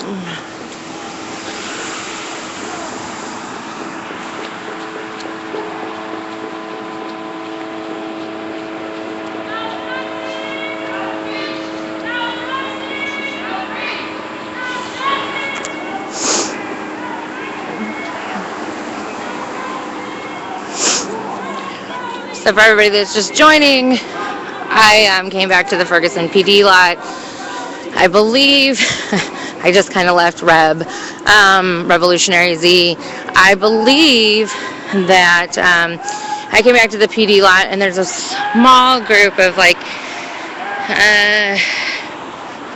So for everybody that's just joining, I came back to the Ferguson PD lot. I believe I just kind of left Revolutionary Z. I believe that I came back to the PD lot, and there's a small group of like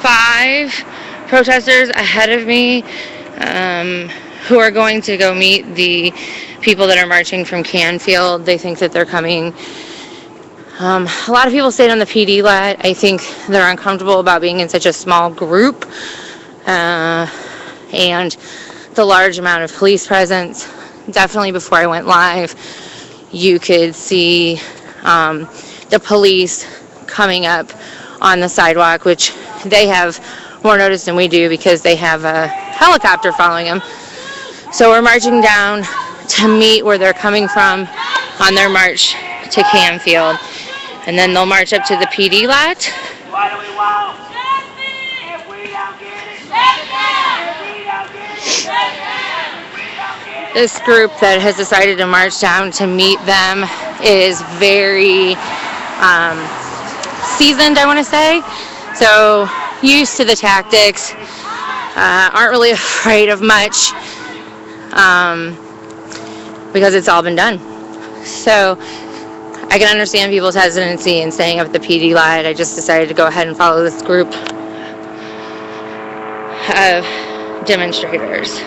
5 protesters ahead of me who are going to go meet the people that are marching from Canfield. They think that they're coming. A lot of people stayed on the PD lot. I think they're uncomfortable about being in such a small group and the large amount of police presence. Definitely before I went live, you could see the police coming up on the sidewalk, which they have more notice than we do because they have a helicopter following them. So we're marching down to meet where they're coming from on their march to Canfield. And then they'll march up to the PD lot. What do we want? If we don't get it, if we don't get it, This group that has decided to march down to meet them is very seasoned, I want to say. So used to the tactics, aren't really afraid of much because it's all been done. So I can understand people's hesitancy in staying up at the PD lot. I just decided to go ahead and follow this group of demonstrators.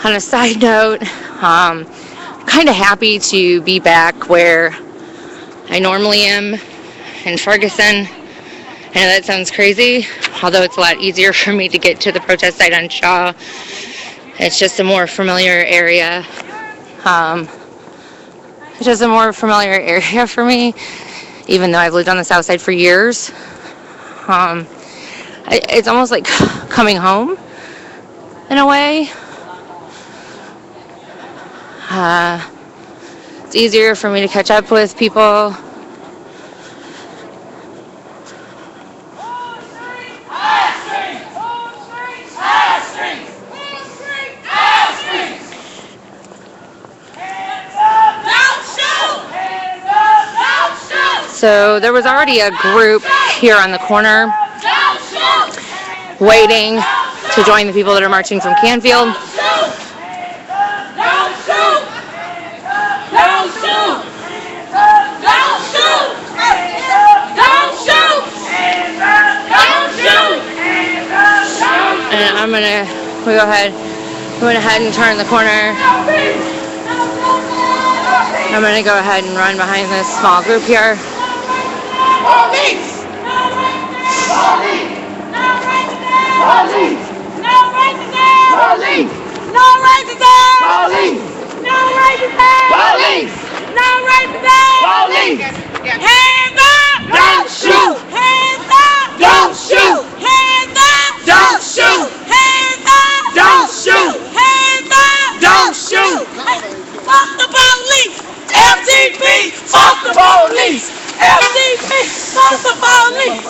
On a side note, kind of happy to be back where I normally am in Ferguson. I know that sounds crazy, although it's a lot easier for me to get to the protest site on Shaw. It's just a more familiar area. It's just a more familiar area for me, even though I've lived on the south side for years. It's almost like coming home in a way. It's easier for me to catch up with people. So there was already a group here on the corner waiting to join the people that are marching from Canfield. And I'm gonna go ahead. I went ahead and turn the corner. I'm gonna go ahead and run behind this small group here. Police! Police! No racism! No racism! Police! No racism! Police! No racism! Police! No racism! Police! Hands up! Don't shoot! Hands up! Don't shoot! Hands up! Don't shoot! Hands up! Don't shoot! Hands up! Don't shoot! Fuck the police! FTP! Fuck the police! FTP! Fuck the police!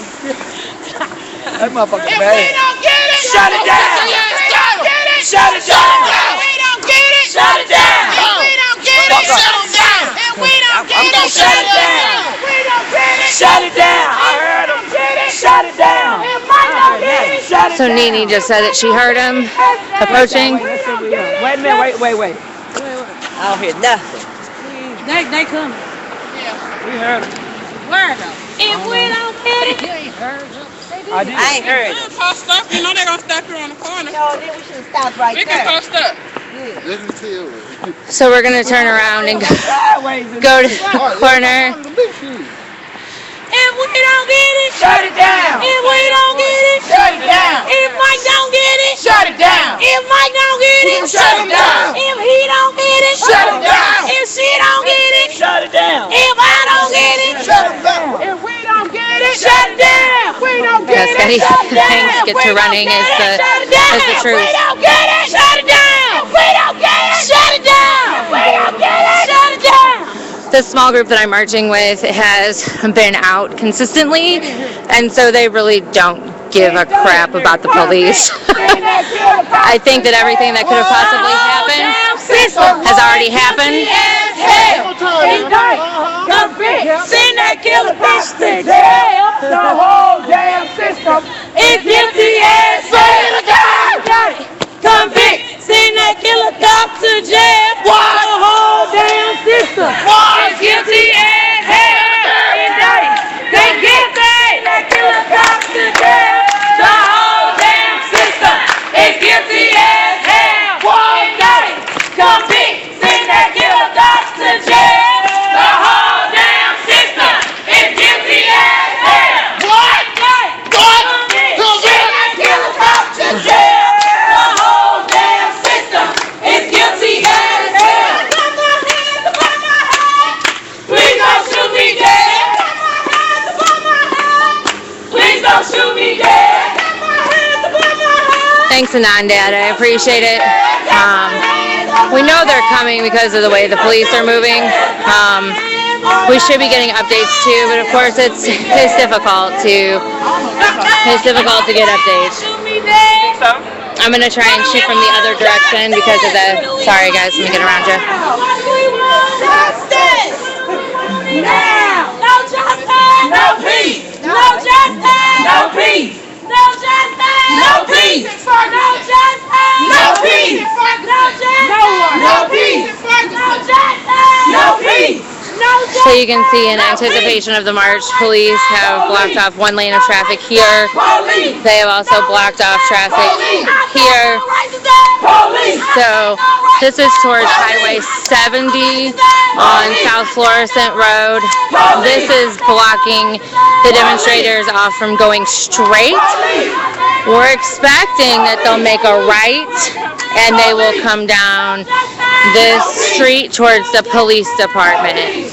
That motherfucker If bad. we don't get it, shut it down! If we don't get it, shut it down! If we don't get it, shut it down! If we don't get it, shut it down! If we don't get it, shut it down! If we don't get it, shut it down! I heard him. Shut it down! If we don't get it, shut it down! So Nene just said that she heard him approaching. Wait a minute, wait. I don't hear nothing. They coming. We heard them. Where though? If we don't get it. I ain't heard it. Post up, you know they're gonna stop here on the corner. No, then we should have stopped right We there. can post up. So we're gonna turn around and go to the corner. If we don't get it, shut it down. If we don't get it, shut it down. If Mike don't get it, shut it down. If Mike don't get it, shut it down. If he don't get it, shut it down. If she don't get it, shut it down. If I don't get it, shut it down. If we don't get it, shut it down. If we don't get it, shut it down. Things get to running is the truth. If we don't get it, shut it down. If we don't get it, shut it down. If we don't get it, shut it down. The small group that I'm marching with has been out consistently, and so they really don't give a crap about the police. I think that everything that could have possibly happened has already happened. Send that killer bitch to jail. The whole damn system is guilty as hell. Convict. Send that killer cop to jail. The whole damn system is guilty as hell. Indicted. They guilty. Send that killer cop to jail. The whole damn system is guilty as hell. Indicted. Convict. Send that killer cop to jail. The whole damn system is guilty as hell. What? Convict. Send that killer cop to jail. The whole damn system is guilty as hell. Got my hands above my head. Please don't shoot me dead. Got my hands above my head. Please don't shoot me dead. Got my hands above my head. Thanks, Anandad. I appreciate it. We know they're coming because of the way the police are moving. We should be getting updates too, but of course it's difficult to get updates. I'm gonna try and shoot from the other direction because of the. Sorry guys, let me get around you. We want justice. Now. No justice. No peace. No justice. No peace. No justice. No peace. No justice. No peace. No justice. No peace. No justice. No peace. So you can see in anticipation of the march, police have blocked off one lane of traffic here. They have also blocked off traffic here. So this is towards Highway 70 on South Florissant Road. This is blocking the demonstrators off from going straight. We're expecting that they'll make a right and they will come down this street towards the police department.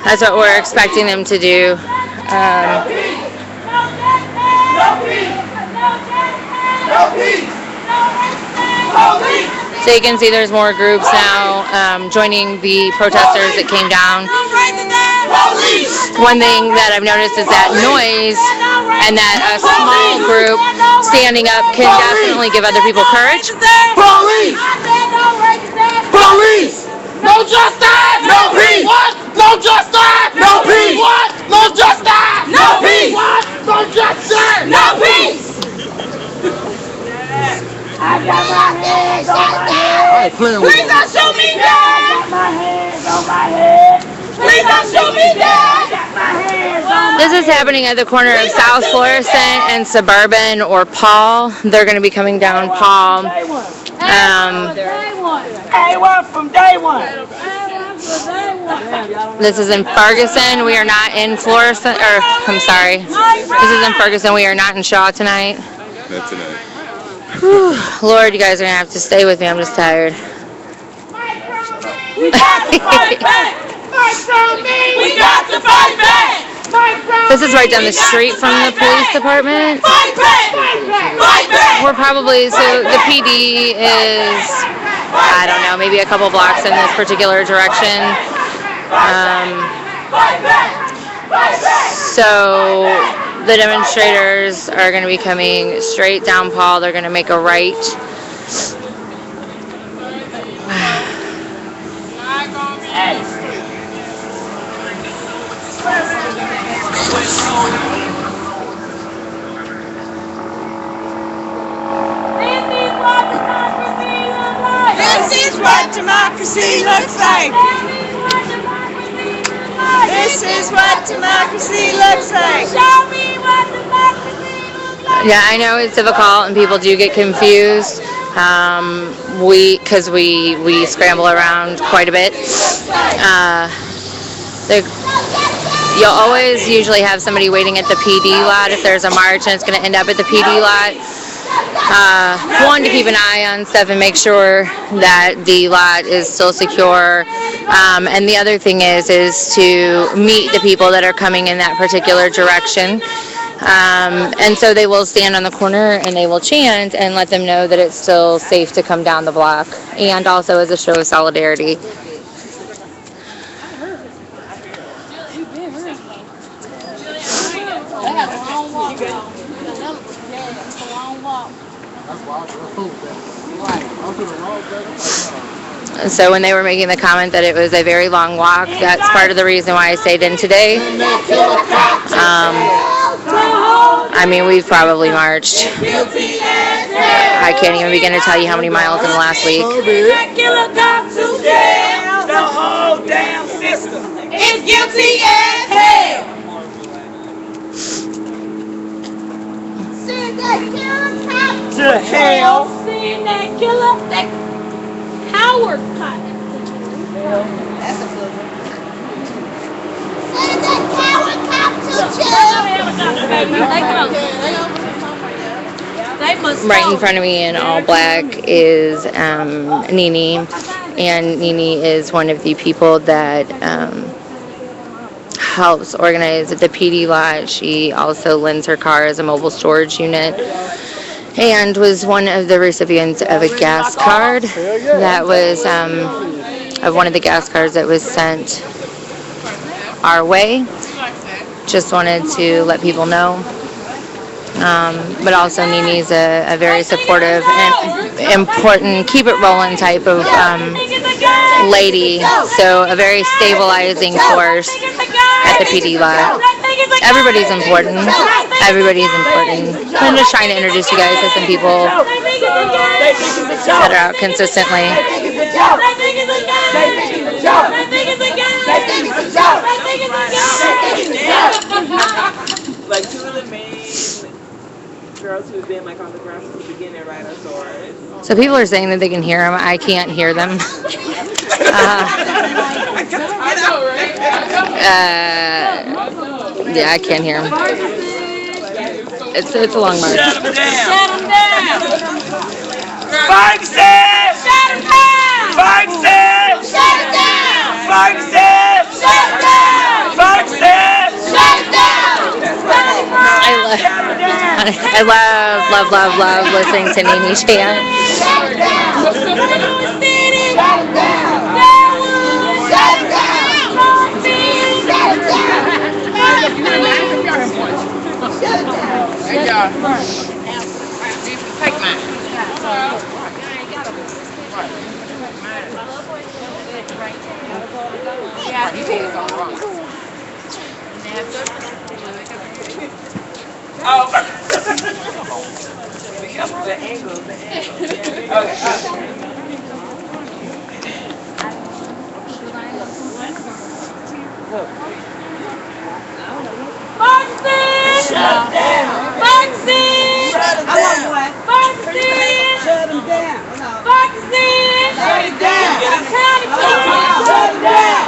That's what we're expecting them to do. So you can see there's more groups now joining the protesters that came down. One thing that I've noticed is that noise and that a small group standing up can definitely give other people courage. Police! Police! No justice! No peace! What? No justice! No peace! What? No justice! No peace! What? No justice! No peace! I got my hands on my head. Please don't shoot me dead. I got my hands on my head. Please don't shoot me dead. I got my hands on my This is happening at the corner of South Florissant and Suburban or Paul. They're going to be coming down Paul. A1 from day one. This is in Ferguson. We are not in Florissant, or I'm sorry. This is in Ferguson. We are not in Shaw tonight. Not tonight. Whew. Lord, you guys are going to have to stay with me. I'm just tired. We got to fight back. We got to fight back. This is right down the street from the police department. Fight back. Fight back. We're probably, so the PD is, I don't know, maybe a couple blocks in this particular direction. So the demonstrators are going to be coming straight down Paul. They're going to make a right. This is what democracy looks like. This is what democracy looks like. Show me what democracy looks like. Yeah, I know it's difficult and people do get confused, Because we scramble around quite a bit. You'll always usually have somebody waiting at the PD lot if there's a march and it's going to end up at the PD lot. One, to keep an eye on stuff and make sure that the lot is still secure. And the other thing is to meet the people that are coming in that particular direction. And so they will stand on the corner and they will chant and let them know that it's still safe to come down the block, and also as a show of solidarity. So when they were making the comment that it was a very long walk, that's part of the reason why I stayed in today. I mean, we've probably marched. I can't even begin to tell you how many miles in the last week. The whole damn system is guilty as hell. Send that killer cop to hell. Send that killer, that Howard cop. That's a good one. Send that Howard cop to jail. Right in front of me in all black is Nini, and Nini is one of the people that helps organize the PD lot. She also lends her car as a mobile storage unit, and was one of the recipients of a gas card that was of one of the gas cards that was sent our way. Just wanted to let people know. But also Nini's a very supportive and important, keep it rolling type of lady. So a very stabilizing force at the PD lot. Everybody's important. Everybody's important. I'm just trying to introduce you guys to some people that are out consistently. Like two of the main girls who've been like on the ground since the beginning, right? I saw it. So people are saying that they can hear them. I can't hear them. Yeah, I can't hear them. It's a long march. Shut them down. Spike said. Shut them down. Spike said. Shut them down. Spike said. Shut them down. Spike said. Shut them down. I love listening to Nini chant. Oh. Because of the angle. Okay. Foxy! Shut down. Foxy! Shut them down. Foxy! Shut them down. Foxy! Shut it down. County Shut it down.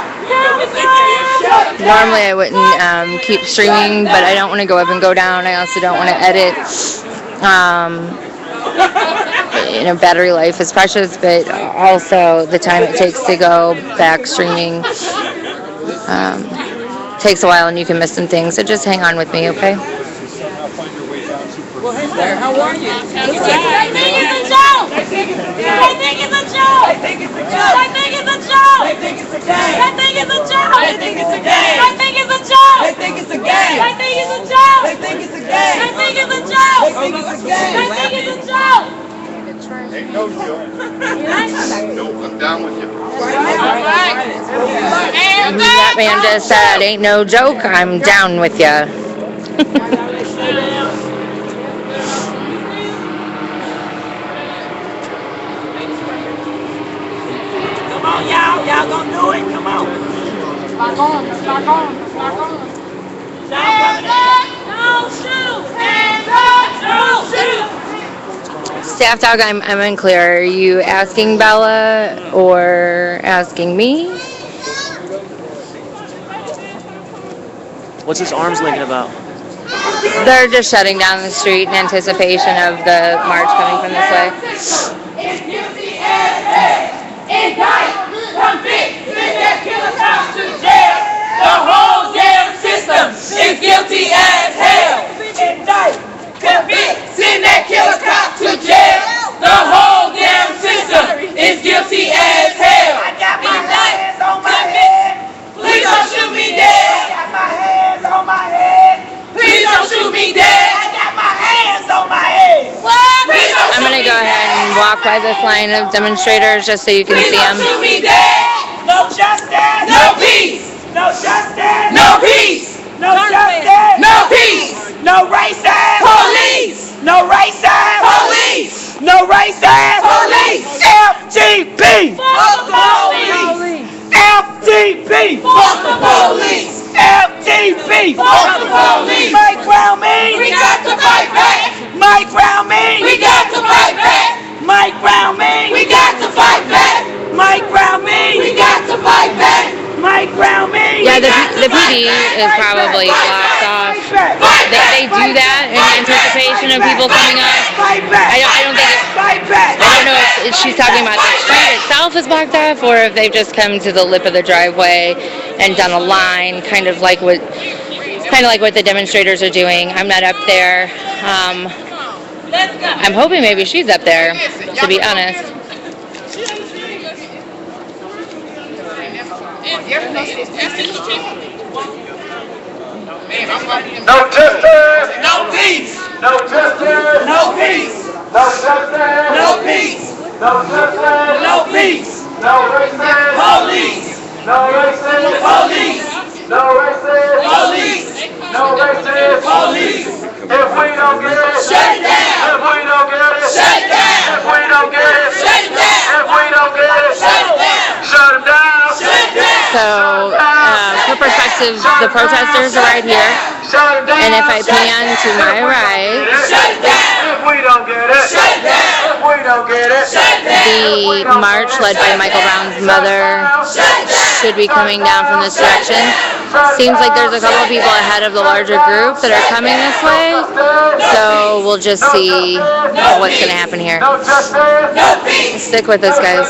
Normally I wouldn't keep streaming, but I don't want to go up and go down. I also don't want to edit. Battery life is precious, but also the time it takes to go back streaming takes a while, and you can miss some things. So just hang on with me, okay? Well, hey there, how are you? I think it's a joke! I think it's a joke! I think it's a joke. I think it's a joke! I think it's a game. I think it's a joke! I think it's a game. I think it's a joke! I think it's a game. I think it's a joke! I think it's a game. I think it's a joke! I think it's a game. I think it's a joke! Ain't no joke. No, I'm down with you. And That man just said, ain't no joke, I'm down with ya. Come on, y'all. Y'all gonna do it. Come on. Lock on. Hands up! Don't shoot! Hands up! Don't shoot! Staff dog, I'm unclear. Are you asking Bella or asking me? What's this arms linking about? They're just shutting down the street in anticipation of the march coming from this way. Is guilty as hell. Indict, convict, send that killer cop to jail. The whole damn system is guilty as hell. Indict, convict, send that killer cop to jail. The whole damn system is guilty as hell. I got my hands on my head. Please don't shoot me dead. I got my hands on my head. Please don't shoot me dead. I got my hands on my head. I'm going to go ahead and walk by this line of demonstrators just so you can see them. No justice. No peace. No justice. No peace. No justice. No peace. No racist. Police. No racist. Police. No racist. Police. FTP. Fuck the police. FTP. Fuck the police. FTP. Fuck the police. Mike Brown me. We got to fight back. Mike Brown me. We got to fight back. Mike Brown me. We got to fight back. Mike Brown me. We got to fight back. Mike Brown me. Yeah, the PD is probably blocked off. They do that in anticipation of people coming up. I don't know if she's talking about the street itself is blocked off or if they've just come to the lip of the driveway and done a line, kind of like what the demonstrators are doing. I'm not up there. I'm hoping maybe she's up there, to be honest. No justice! No peace. No justice! No peace. No justice! No peace. No justice! No peace. No racist! Police. No racist! Police. No racist! Police. No racist! Police. If we don't get it, Shut it down. if we don't get it, Shut it down. if we don't get it, Shut it down. if we don't get it, Shut it down. shut them down. Shut it down. So, for perspective, the protesters are right here. Shut it down. And if I pan to my right, Shut it down. If we don't get it, Shut it down. if we don't get it, the march led by Michael Brown's mother should be coming down from this direction. Seems like there's a couple people ahead of the larger group that are coming this way. So we'll just see what's going to happen here. no justice, No peace. Stick with us, guys.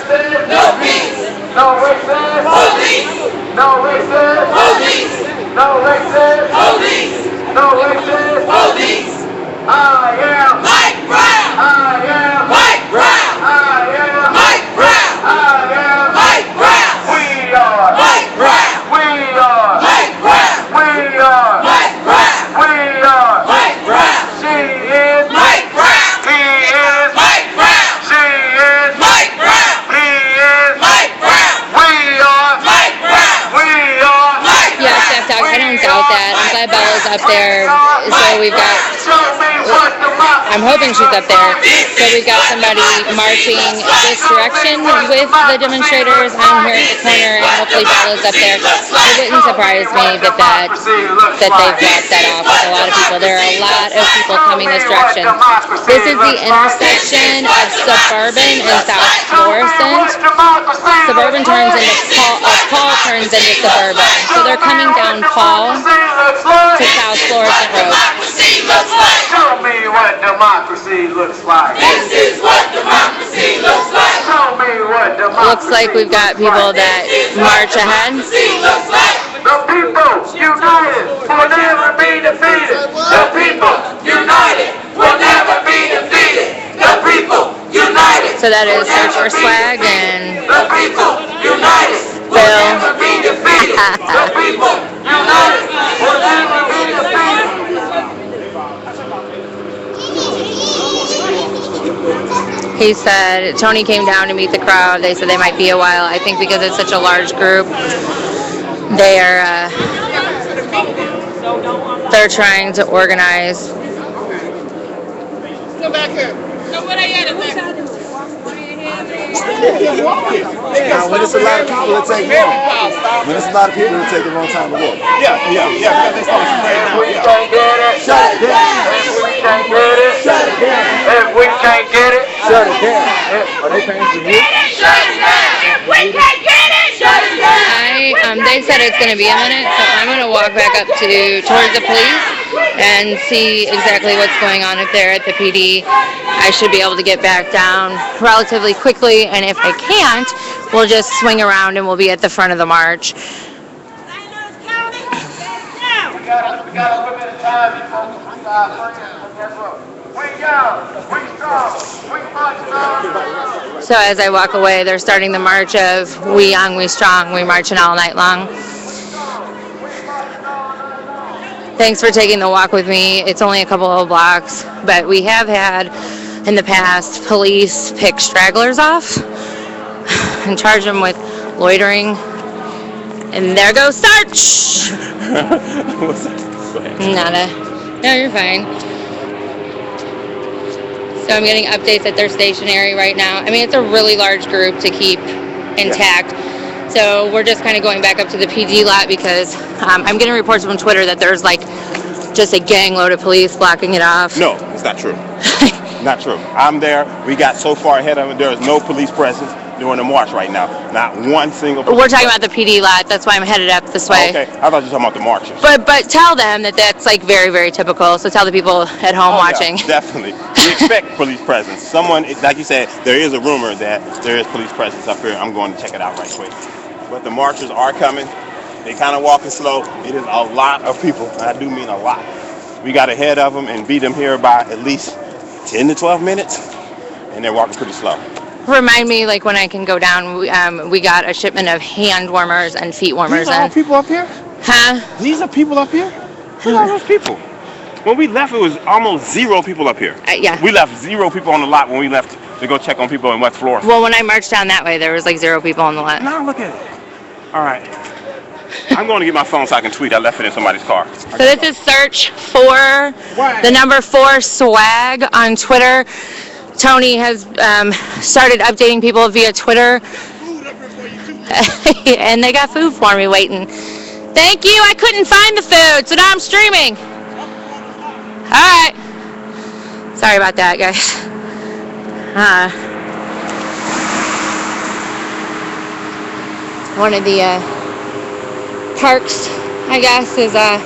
No peace. no racist, Police. no racist, Police. no racist, Police. no racist. Police. I am, Mike Brown. I am, Mike Brown. I am, Mike Brown. I am. Mike Brown. We are, Mike Brown. we are, Mike Brown. we are, Mike Brown. we are. Mike Brown. She is, Mike Brown. he is, Mike Brown. she is, Mike Brown. he is. Mike Brown. We are, Mike Brown. we are. Mike Yeah, Staff Dog, I don't doubt that. I'm glad Bella's up there. So we've got, Show me what democracy I'm hoping she's up there. So we've got somebody marching this direction with the demonstrators. I'm here at the corner, and hopefully Bella's up there. It wouldn't surprise me that they've blocked that off with a lot of people. There are a lot of people coming this direction. This is the intersection of Suburban and South Florissant. Suburban turns into Paul turns into Suburban. So they're coming down Paul to South Florissant Road. Democracy looks like. Show me what democracy looks like. This is what democracy looks like. Show me what democracy Looks like we've got people that march ahead. Democracy looks like. The people united will never be defeated. The people united will never be defeated. The people united. So that is Search for Swag and The people united will Bill. never be defeated. The people united will never be defeated. He said Tony came down to meet the crowd. They said they might be a while. I think because it's such a large group, they're trying to organize. Come back here. So what I got to Now, when it's a lot of people, it takes long. When it's a lot of people, it takes a long time to walk. Yeah. Because they start spraying out. Yeah. Shut it down. Shut it down. If we can't get it, Shut it down. Are they paying for you? shut it down. If we can't get it, shut it down. They said it's going to be a minute, so I'm going to walk back up towards the police and see exactly what's going on up there at the PD. I should be able to get back down relatively quickly, and if I can't, we'll just swing around and we'll be at the front of the march. We got a little bit of time before we got friends. Guess what? We young, we strong, we marching on. So as I walk away, they're starting the march of "We Young, We Strong, We Marching All Night Long." Thanks for taking the walk with me. It's only a couple of blocks, but we have had in the past police pick stragglers off and charge them with loitering. And there goes Starch! Nada. No, you're fine. So I'm getting updates that they're stationary right now. I mean, it's a really large group to keep intact. Yeah. So we're just kind of going back up to the PD lot because I'm getting reports from Twitter that there's like just a gang load of police blocking it off. No, it's not true. Not true. I'm there. We got so far ahead of it. There is no police presence during the march right now. Not one single police. We're talking about the PD lot. That's why I'm headed up this way. Okay. I thought you were talking about the marchers. But tell them that that's like very, very typical. So tell the people at home watching. Yeah, definitely. We expect police presence. Someone, like you said, there is a rumor that there is police presence up here. I'm going to check it out right quick. But the marchers are coming. They kind of walking slow. It is a lot of people. And I do mean a lot. We got ahead of them and beat them here by at least 10 to 12 minutes. And they're walking pretty slow. Remind me, like, when I can go down, we got a shipment of hand warmers and feet warmers. These are all people up here? Huh? These are people up here? Who are those people? When we left, it was almost 0 people up here. Yeah. We left 0 people on the lot when we left to go check on people in West Florida. Well, when I marched down that way, there was like 0 people on the lot. Now look at it. All right. I'm going to get my phone so I can tweet. I left it in somebody's car. So this is search for the number 4 swag on Twitter. Tony has started updating people via Twitter. And they got food for me waiting. Thank you. I couldn't find the food, so now I'm streaming. All right. Sorry about that, guys. One of the perks, I guess, is I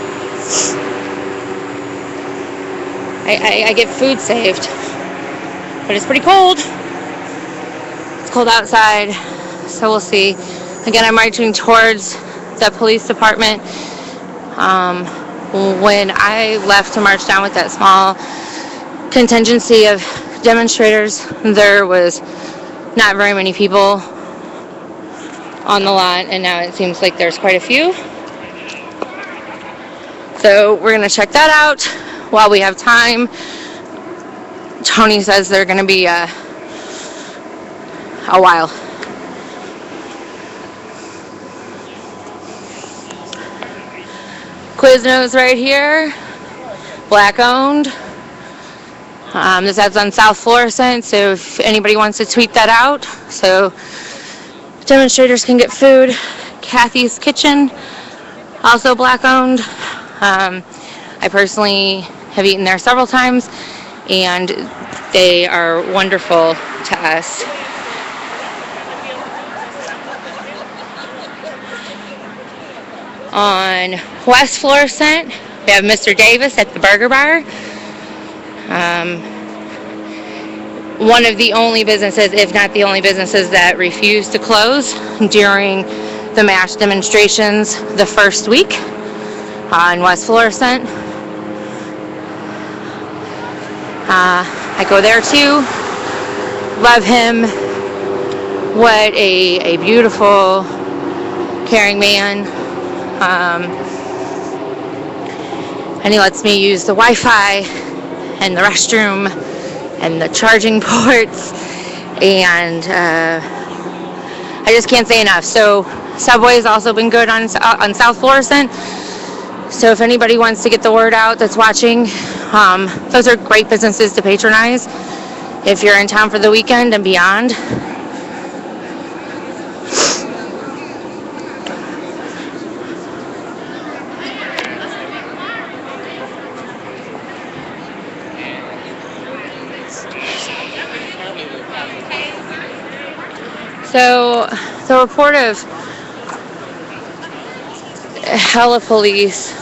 get food saved. But it's pretty cold. It's cold outside, so we'll see. Again, I'm marching towards the police department. When I left to march down with that small contingency of demonstrators, there was not very many people on the lot, and now it seems like there's quite a few. So we're going to check that out while we have time. Tony says they're going to be a while. Quiznos right here, black owned. This ad's on South Florissant, so if anybody wants to tweet that out, so demonstrators can get food. Kathy's Kitchen, also black owned. I personally have eaten there several times, and they are wonderful to us. On West Florissant, we have Mr. Davis at the Burger Bar. One of the only businesses, if not the only businesses, that refused to close during the mass demonstrations the first week in West Florissant. I go there too. Love him. What a beautiful, caring man. And he lets me use the Wi-Fi and the restroom and the charging ports, and I just can't say enough. So Subway's also been good on South Florissant. So if anybody wants to get the word out that's watching, those are great businesses to patronize if you're in town for the weekend and beyond. So the report of hella police.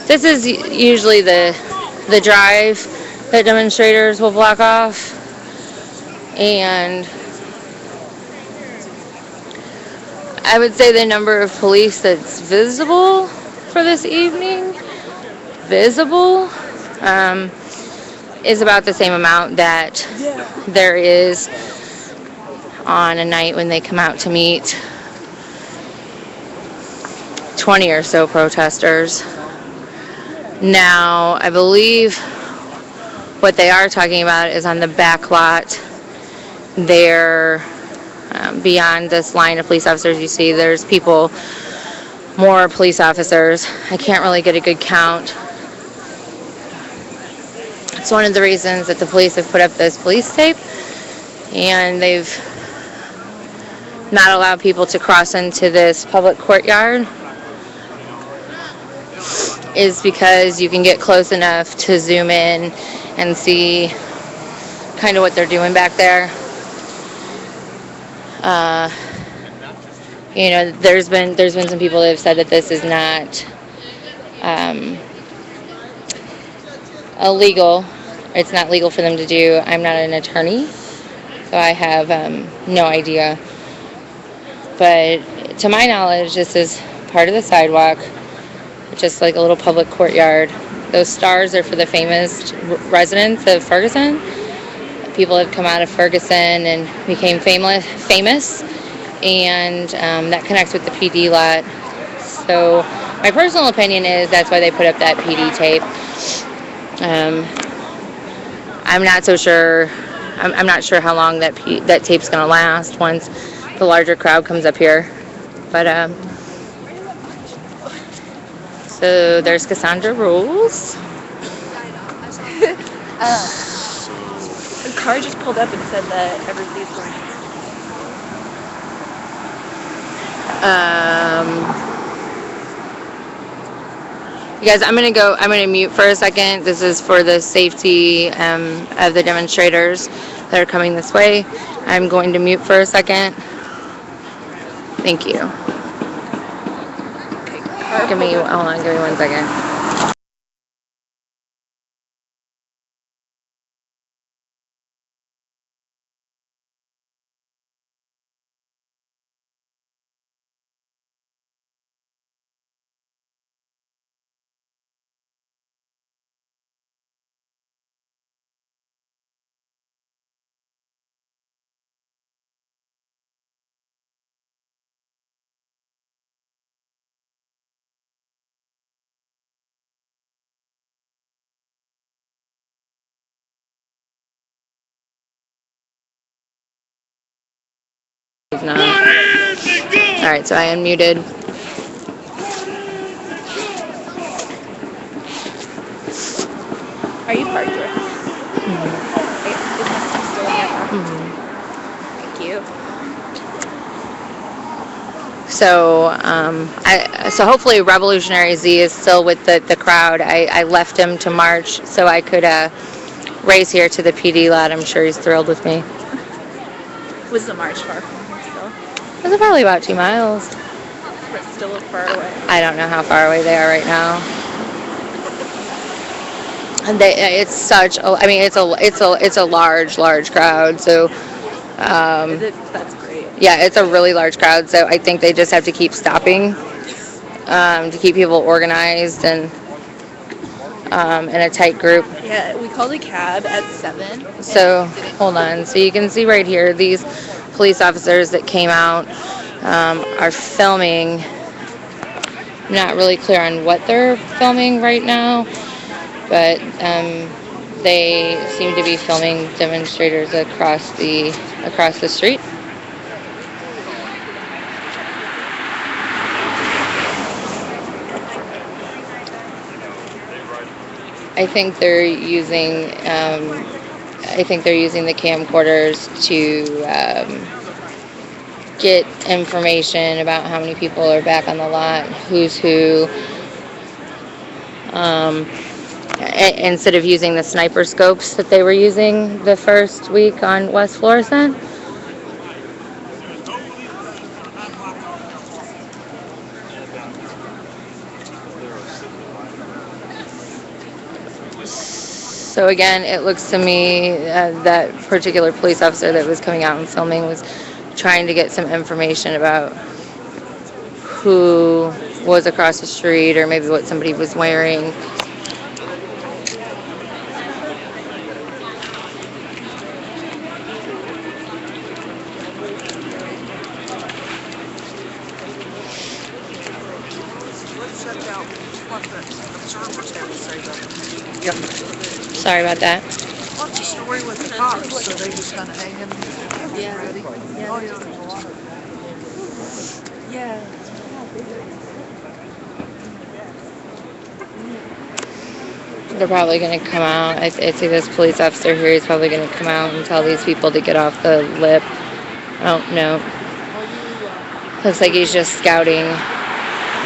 This is usually the drive that demonstrators will block off, and I would say the number of police that's visible for this evening, um, is about the same amount that there is on a night when they come out to meet 20 or so protesters. Now, I believe what they are talking about is on the back lot there, beyond this line of police officers you see, there's people, more police officers. I can't really get a good count. It's one of the reasons that the police have put up this police tape, and they've not allowed people to cross into this public courtyard, is because you can get close enough to zoom in and see kind of what they're doing back there. There's been some people that have said that this is not illegal. It's not legal for them to do. I'm not an attorney, so I have no idea. But to my knowledge, this is part of the sidewalk, just like a little public courtyard. Those stars are for the famous residents of Ferguson. People have come out of Ferguson and became famous, and that connects with the PD lot. So my personal opinion is that's why they put up that PD tape. I'm not so sure. I'm not sure how long that tape's going to last once the larger crowd comes up here. But so there's Cassandra Rules. A car just pulled up and said that everybody's going. You guys, I'm gonna mute for a second. This is for the safety of the demonstrators that are coming this way. I'm going to mute for a second. Thank you. Give me 1 second. He's not. All right, so I unmuted. Are you parked here? Thank you. So hopefully Revolutionary Z is still with the crowd. I left him to march so I could race here to the PD lot. I'm sure he's thrilled with me. Was the march far from here still? It was probably about 2 miles. But still far away. I don't know how far away they are right now. And it's such a, I mean, it's a large crowd. So That's great. yeah, it's a really large crowd. So I think they just have to keep stopping to keep people organized and in a tight group. Yeah, we called a cab at 7. So hold on. So you can see right here, these police officers that came out are filming. I'm not really clear on what they're filming right now, but they seem to be filming demonstrators across the street. I think they're using the camcorders to get information about how many people are back on the lot, who's who. instead of using the sniper scopes that they were using the first week on West Florissant. So again, it looks to me that particular police officer that was coming out and filming was trying to get some information about who was across the street or maybe what somebody was wearing. Sorry about that. What's the story with the cops? So they just kind of hanging? Yeah. Ready? Yeah. Oh, yeah, there's a lot of Yeah. They're probably going to come out. I see this police officer here. He's probably going to come out and tell these people to get off the lip. Oh, no. Looks like he's just scouting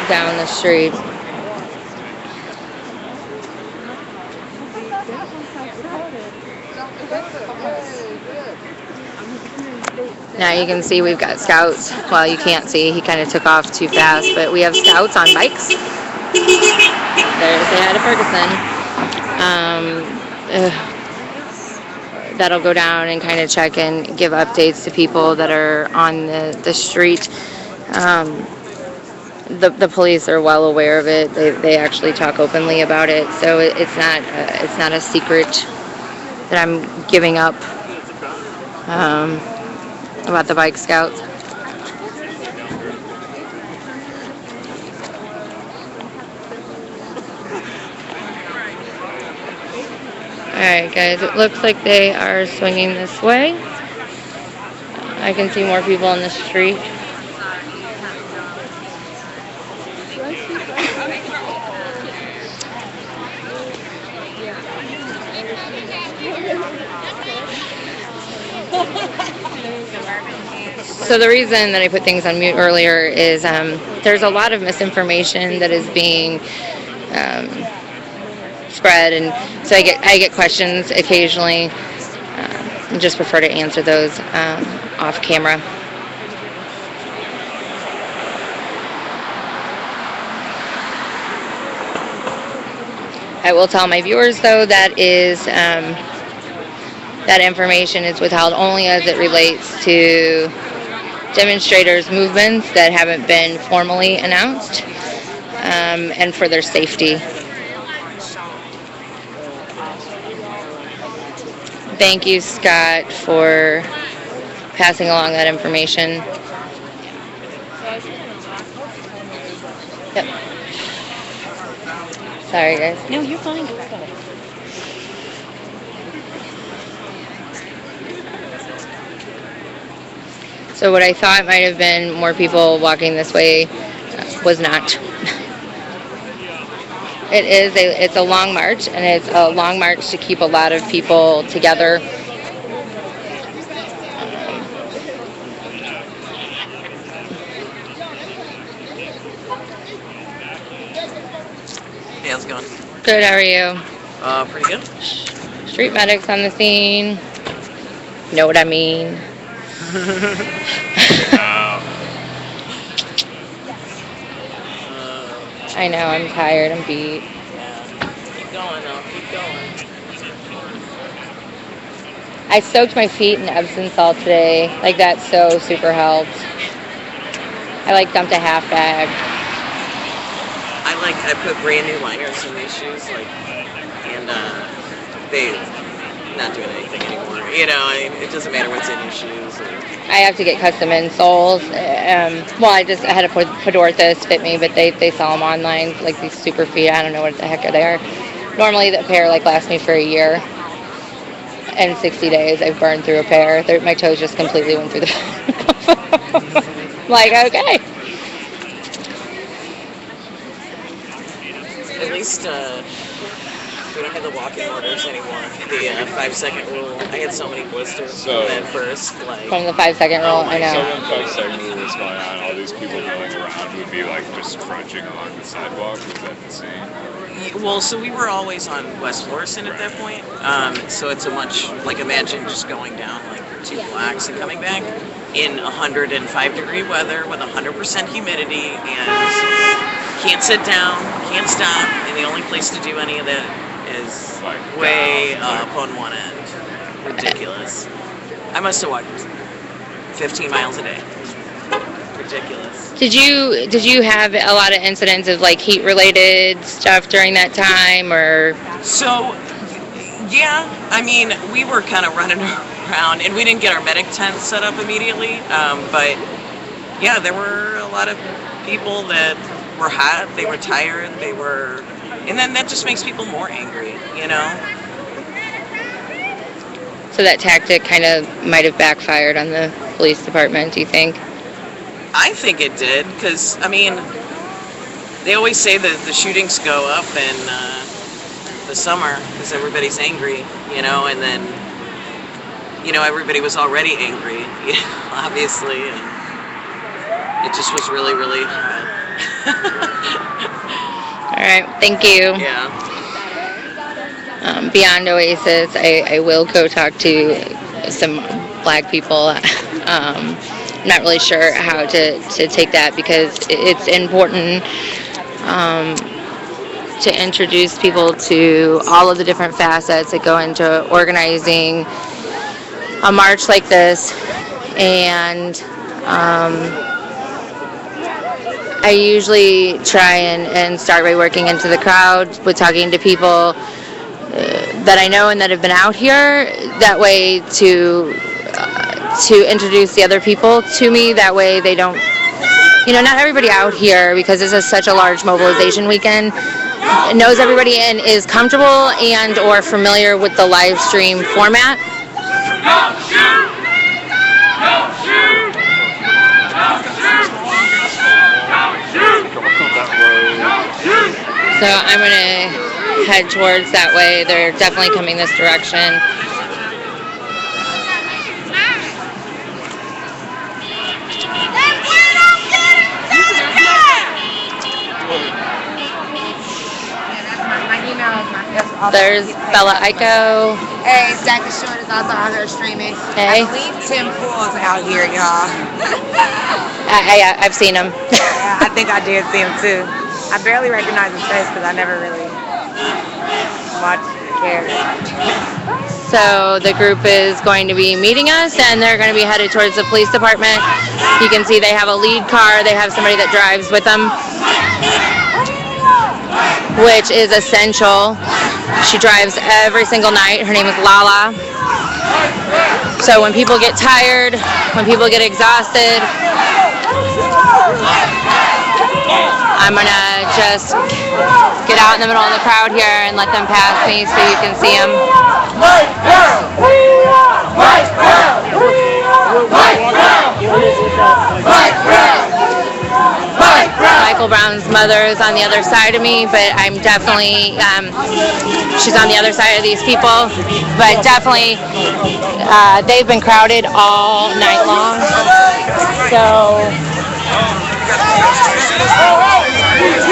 down the street. Now you can see we've got scouts. Well, you can't see. He kind of took off too fast, but we have scouts on bikes. There's the head of Ferguson. That'll go down and kind of check and give updates to people that are on the street. The police are well aware of it. They actually talk openly about it, so it's not a secret that I'm giving up about the bike scouts. Alright guys, it looks like they are swinging this way. I can see more people on the street. So the reason that I put things on mute earlier is there's a lot of misinformation that is being spread, and so I get questions occasionally. I just prefer to answer those off camera. I will tell my viewers though that information is withheld only as it relates to demonstrators' movements that haven't been formally announced, and for their safety. Thank you, Scott, for passing along that information. Yep. Sorry, guys. No, you're fine. So what I thought might have been more people walking this way was not. It's a long march, and it's a long march to keep a lot of people together. Hey, how's it going? Good, how are you? Pretty good. Street medics on the scene. Know what I mean? I know, I'm tired, I'm beat. Keep going, though. Keep going. I soaked my feet in Epsom salt today. Like, that so super helped. I dumped a half bag. I put brand new liners in these shoes, and they're not doing anything anymore. You know, it doesn't matter what's in your shoes. I have to get custom insoles. I had a Podorthus fit me, but they sell them online, like these super feet. I don't know what the heck they are. Normally the pair lasts me for a year. And 60 days I've burned through a pair. My toes just completely went through the okay. At least We don't have the walking orders anymore. The 5-second rule. I had so many blisters from that first. Like, From the 5-second rule, I know. So when 5-second rule was going on, all these people milling around would be like just crunching along the sidewalk. Was that the same? well, so we were always on West Florissant at that point. So it's a much, like, imagine just going down like 2 blocks and coming back in 105-degree weather with 100% humidity and can't sit down, can't stop, and the only place to do any of that is Like way down, up on one end. Ridiculous. I must have walked 15 miles a day. Ridiculous. Did you have a lot of incidents of like heat related stuff during that time, or? So, yeah, I mean, we were kind of running around, and we didn't get our medic tent set up immediately, but yeah, there were a lot of people that were hot, they were tired, and then that just makes people more angry, you know? So that tactic kind of might have backfired on the police department, do you think? I think it did, because, I mean, they always say that the shootings go up in the summer because everybody's angry, you know, and then, you know, everybody was already angry, obviously, and it just was really, really hot. All right, thank you. Yeah. Beyond Oasis, I will go talk to some black people. I'm not really sure how to take that, because it's important to introduce people to all of the different facets that go into organizing a march like this. And I usually try and start by working into the crowd with talking to people that I know and that have been out here. That way to introduce the other people to me. That way they don't, you know, not everybody out here, because this is such a large mobilization weekend, knows everybody and is comfortable and or familiar with the live stream format. So I'm going to head towards that way. They're definitely coming this direction. There's Bella Iko. Hey, Stackizshort is also out here streaming. Hey. I believe Tim Pool's out here, y'all. I've seen him. Yeah, I think I did see him too. I barely recognize his face because I never really watched cared. So the group is going to be meeting us, and they're going to be headed towards the police department. You can see they have a lead car. They have somebody that drives with them, which is essential. She drives every single night. Her name is Lala. So when people get tired, when people get exhausted, I'm going to just get out in the middle of the crowd here and let them pass me so you can see them. Michael Brown's mother is on the other side of me, but I'm definitely, she's on the other side of these people, but definitely they've been crowded all night long. So,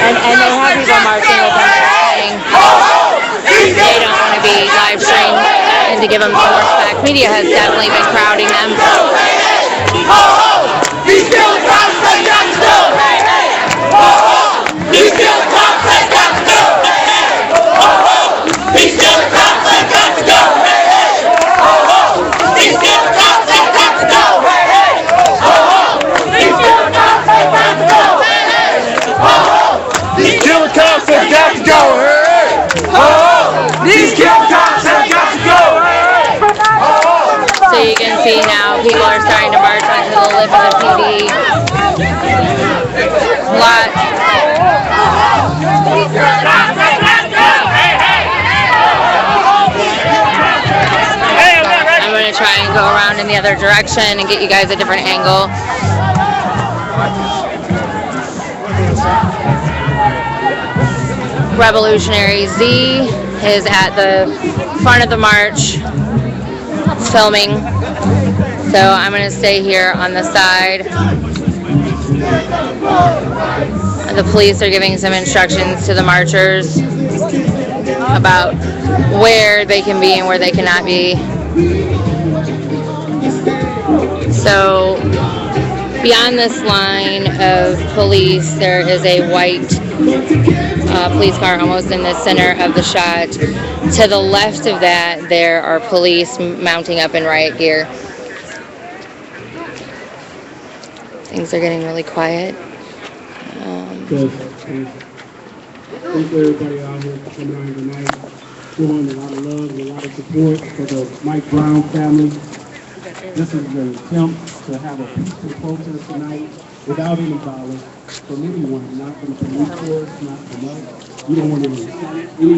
and they have people marching with them saying they don't want to be live streamed, and to give them some respect. Media has definitely been crowding them. These killing cops they got to go! These killing cops they got to go! These killing cops they got to go! These killing cops they got to go! These killing cops they got to go! These killing cops they got to go! These killing cops they got to go! So you can see now people are starting to march onto the lip of the PD lot. I'm going to try and go around in the other direction and get you guys a different angle. Revolutionary Z is at the front of the march filming. So I'm going to stay here on the side. The police are giving some instructions to the marchers about where they can be and where they cannot be. So beyond this line of police, there is a white police car almost in the center of the shot. To the left of that, there are police mounting up in riot gear. Things are getting really quiet. Thank you everybody out here for coming out tonight, showing a lot of love and a lot of support for the Mike Brown family. This is an attempt to have a peaceful protest tonight without any violence from anyone, not from the police force, not from us. We don't want any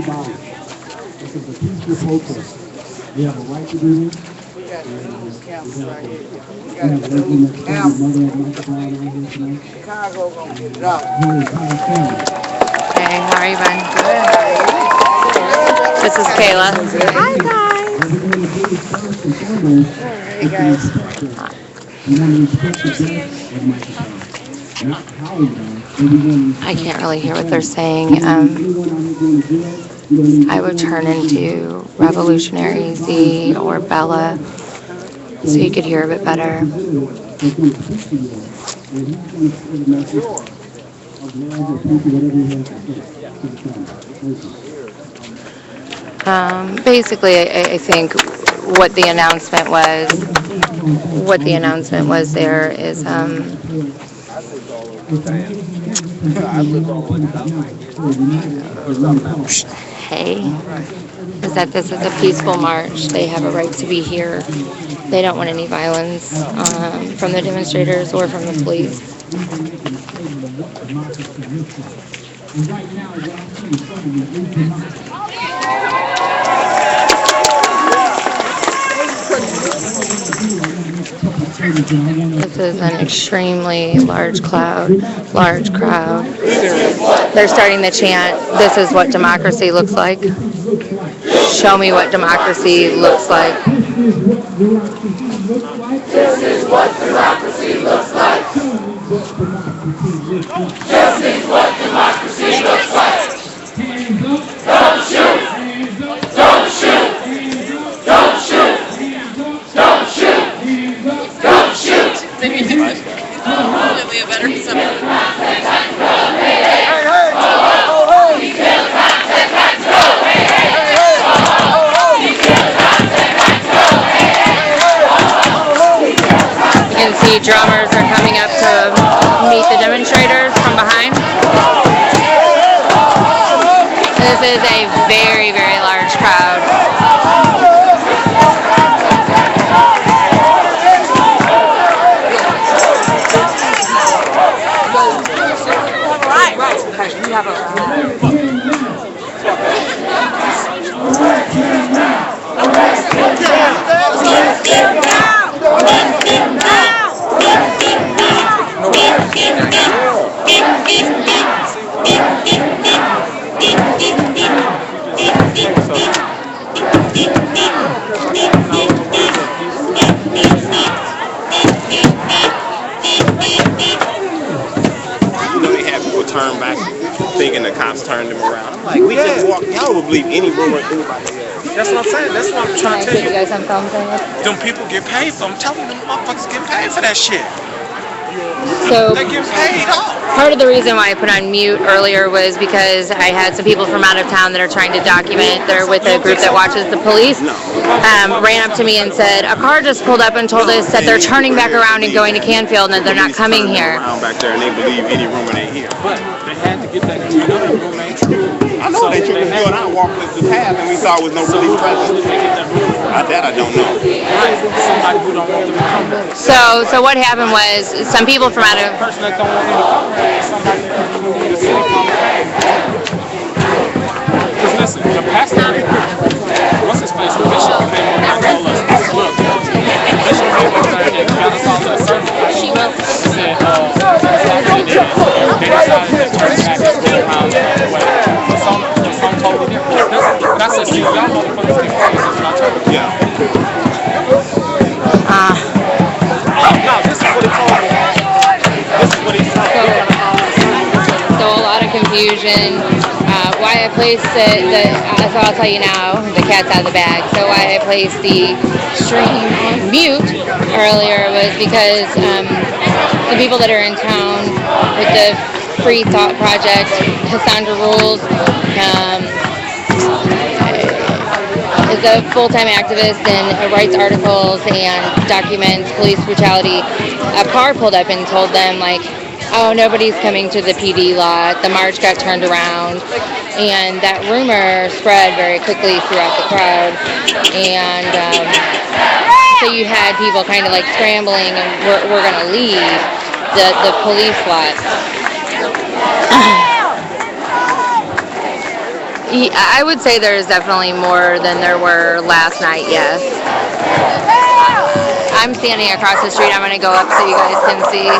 violence. This is a peaceful protest. We have a right to do this. We have Leslie McCann, mother of Mike Brown out here tonight. Chicago gonna get it up. Hey, how are you, Ben? Good. This is Kayla. Hi, guys. Hey, guys. I can't really hear what they're saying. I would turn into Revolutionary Z or Bella so you could hear a bit better. Basically, I think what the announcement was there is hey, is that this is a peaceful march. They have a right to be here. They don't want any violence from the demonstrators or from the police. This is an extremely large crowd. They're starting to chant, "This is what democracy looks like." Show me what democracy looks like. This is what democracy looks like. This is what democracy looks like. Don't shoot. Don't shoot. Don't shoot. Don't shoot. Don't shoot. Probably a better summit. You can see drummers are coming up to meet the demonstrators from behind. This is a very, very large crowd. We have a Turn back, thinking the cops turned them around. I'm like, we just walk. Y'all would believe any rumor anybody has. That's what I'm saying. That's what I'm trying to tell you. guys on film saying this? Them people get paid for. I'm telling you, them motherfuckers get paid for that shit. So They get paid off. part of the reason why I put on mute earlier was because I had some people from out of town that are trying to document. They're with a group that watches the police. Ran up to me and said, a car just pulled up and told us that they're turning back around and going to Canfield and that they're not coming here. Around back there, and they believe any rumor they hear. But they had to get that. You know that rumor ain't true. I know they true. You and I walked the path and we saw was no police presence. That I don't know. Right. Somebody who don't want them to come back. So what happened was some people from out of The person that don't want them to come back is somebody in the city come back. Because listen, the pastor, what's his face? Bishop came on and told us, look, Bishop came on there and got us all to a certain place. She said, they decided to turn back and go around the other way. It's on totally different. But I said, confusion. Why I placed so I'll tell you now, the cat's out of the bag. So why I placed the stream on mute earlier was because the people that are in town with the Free Thought Project, Cassandra Rules, is a full-time activist and writes articles and documents police brutality. A car pulled up and told them, like, oh, nobody's coming to the PD lot. The march got turned around. And that rumor spread very quickly throughout the crowd. And so you had people kind of like scrambling and we're going to leave the police lot. I would say there's definitely more than there were last night, yes. I'm standing across the street. I'm going to go up so you guys can see.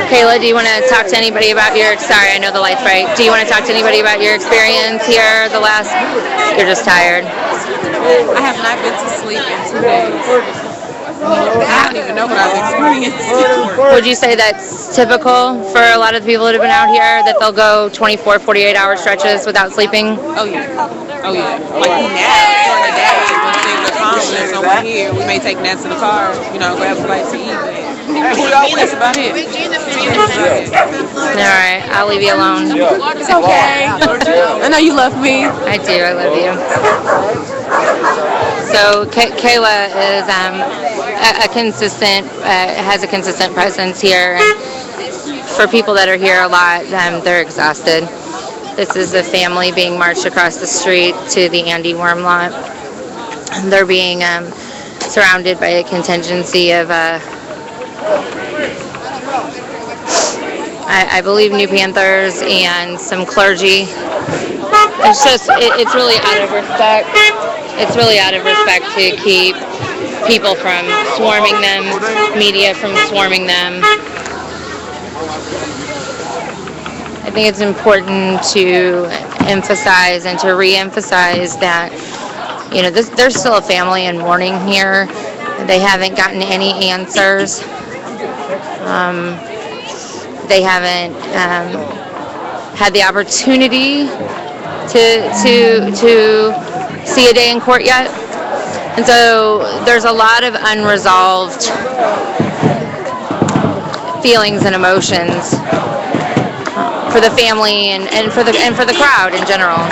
Kayla, do you want to talk to anybody about sorry, I know the light's bright. Do you want to talk to anybody about your experience here you're just tired? I have not been to sleep in 2 days. I don't even know what I've experienced. Would you say that's typical for a lot of the people that have been out here, that they'll go 24, 48-hour stretches without sleeping? Oh, yeah. Like we nap during the day when things are calm and there's no one here. We may take naps in the car, grab a bite to eat. That's about it. All right, I'll leave you alone. It's okay. I know you love me. I do. I love you. So Kayla is has a consistent presence here. And for people that are here a lot, they're exhausted. This is a family being marched across the street to the Andy Worm lot. They're being surrounded by a contingency of I believe New Panthers and some clergy. It's really out of respect. It's really out of respect to keep people from swarming them, media from swarming them. I think it's important to emphasize and to re-emphasize that, there's still a family in mourning here. They haven't gotten any answers. They haven't had the opportunity to see a day in court yet. And so there's a lot of unresolved feelings and emotions for the family and for the crowd in general.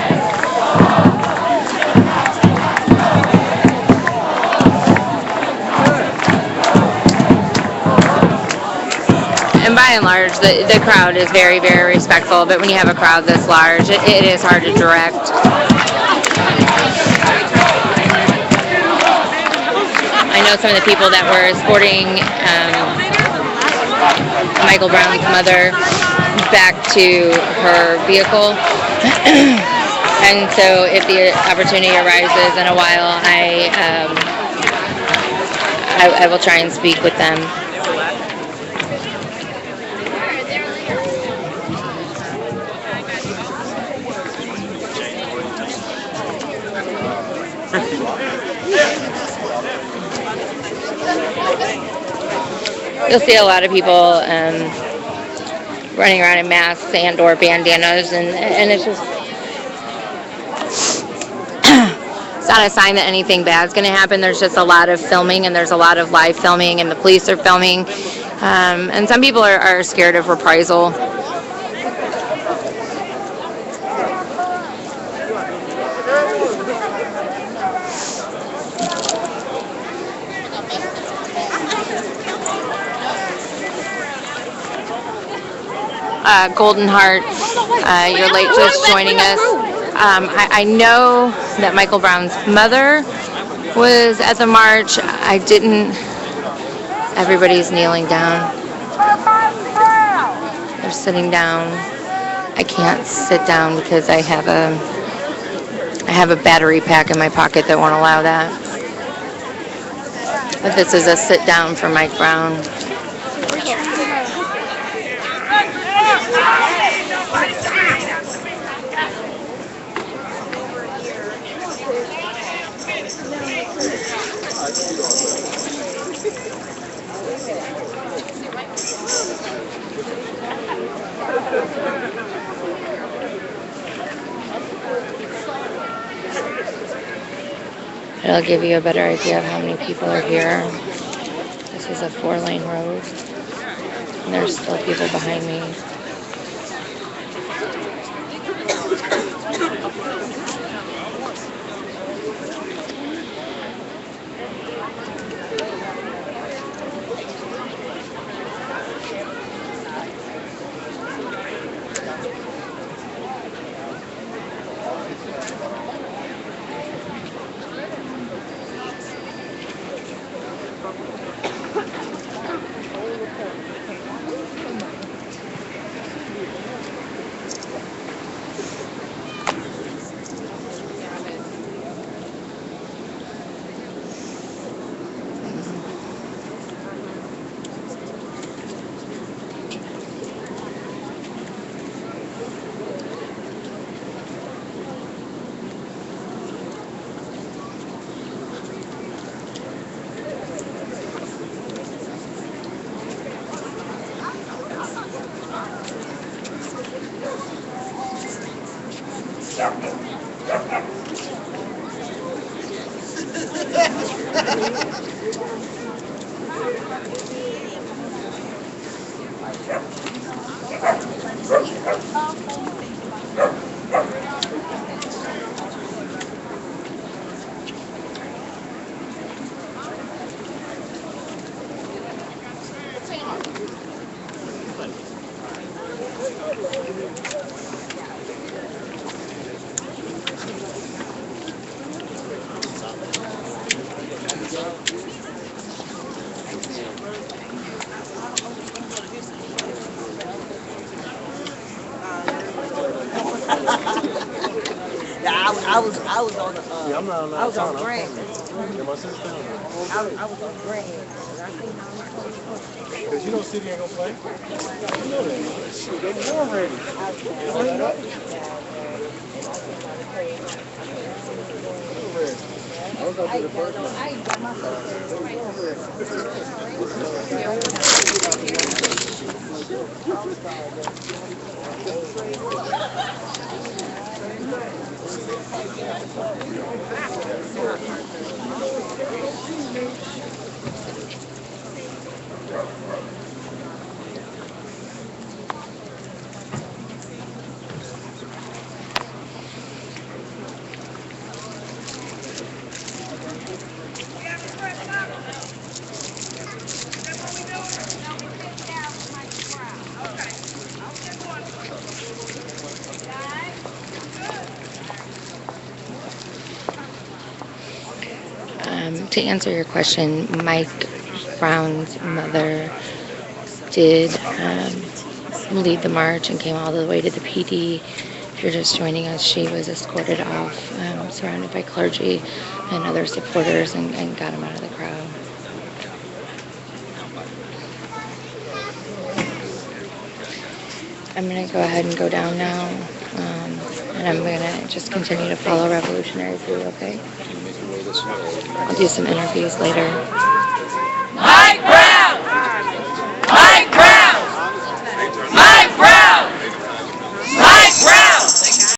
And by and large, the crowd is very, very respectful, but when you have a crowd this large, it is hard to direct. I know some of the people that were escorting Michael Brown's mother back to her vehicle. And so if the opportunity arises in a while, I will try and speak with them. You'll see a lot of people running around in masks and or bandanas, and it's just it's not a sign that anything bad's going to happen. There's just a lot of filming, and there's a lot of live filming, and the police are filming, and some people are scared of reprisal. Golden Heart, you're late just joining us. I know that Michael Brown's mother was at the march. I didn't. Everybody's kneeling down. They're sitting down. I can't sit down because I have a battery pack in my pocket that won't allow that. But this is a sit down for Mike Brown. It'll give you a better idea of how many people are here. This is a 4-lane road, and there's still people behind me. I was on the Yeah, I'm not on that. I was on Grand. Yeah, my sister. I was on Grand. Because you know City ain't gonna play. You know that. Shit, they won already. I was gonna do the first one. I ain't got my To answer your question, Mike Brown's mother did lead the march and came all the way to the PD. If you're just joining us, she was escorted off, surrounded by clergy and other supporters, and got him out of the crowd. I'm going to go ahead and go down now, and I'm going to just continue to follow Revolutionary through, okay? I'll do some interviews later.